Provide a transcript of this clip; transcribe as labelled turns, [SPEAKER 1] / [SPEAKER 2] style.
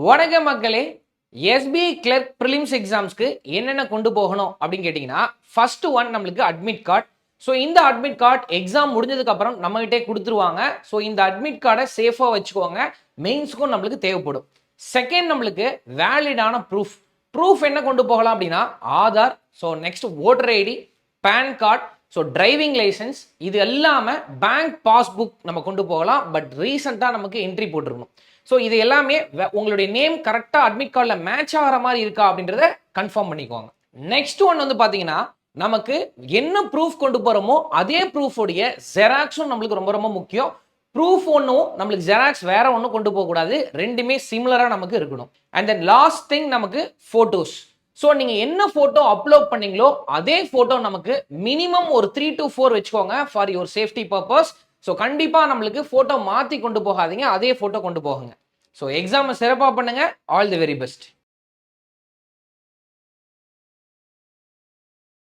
[SPEAKER 1] வணக்கம் மக்களே. SBI clerk prelims எக்ஸாம்ஸ்க்கு என்னென்ன கொண்டு போகணும் அப்படின்னு கேட்டிங்கன்னா, ஃபர்ஸ்ட் ஒன் நம்மளுக்கு அட்மிட் கார்டு. ஸோ இந்த அட்மிட் கார்டு எக்ஸாம் முடிஞ்சதுக்கு அப்புறம் நம்மகிட்டே கொடுத்துருவாங்க. ஸோ இந்த அட்மிட் கார்டை சேஃபாக வச்சுக்கோங்க. மெயின்ஸ்க்கும் நம்மளுக்கு தேவைப்படும். செகண்ட் நம்மளுக்கு வேலிடான ப்ரூஃப் என்ன கொண்டு போகலாம் அப்படின்னா Aadhaar, so next voter ID, pan card, so driving licence, இது எல்லாமே பேங்க் பாஸ்புக் நம்ம கொண்டு போகலாம். பட் ரீசெண்டாக நமக்கு என்ட்ரி போட்டிருக்கணும். ஸோ இது எல்லாமே உங்களுடைய நேம் கரெக்டாக அட்மிட் கார்டில் மேட்ச் ஆகிற மாதிரி இருக்கா அப்படின்றத கன்ஃபார்ம் பண்ணிக்குவாங்க. நெக்ஸ்ட் ஒன் வந்து பார்த்தீங்கன்னா, நமக்கு என்ன ப்ரூஃப் கொண்டு போகிறோமோ அதே ப்ரூஃபோடைய ஜெராக்ஸும் நம்மளுக்கு ரொம்ப ரொம்ப முக்கியம். ப்ரூஃப் ஒன்றும் நம்மளுக்கு ஜெராக்ஸ் வேற ஒன்றும் கொண்டு போகக்கூடாது. ரெண்டுமே சிமிலராக நமக்கு இருக்கணும். அண்ட் தென் லாஸ்ட் திங் நமக்கு ஃபோட்டோஸ். ஸோ நீங்கள் என்ன ஃபோட்டோ அப்லோட் பண்ணீங்களோ அதே ஃபோட்டோ நமக்கு மினிமம் ஒரு 3 to 4 வச்சுக்கோங்க for your safety purpose. So கண்டிப்பாக நம்மளுக்கு ஃபோட்டோ மாற்றி கொண்டு போகாதீங்க, அதே ஃபோட்டோ கொண்டு போகுங்க. ஸோ எக்ஸாமை சிறப்பாக பண்ணுங்க. All the very best.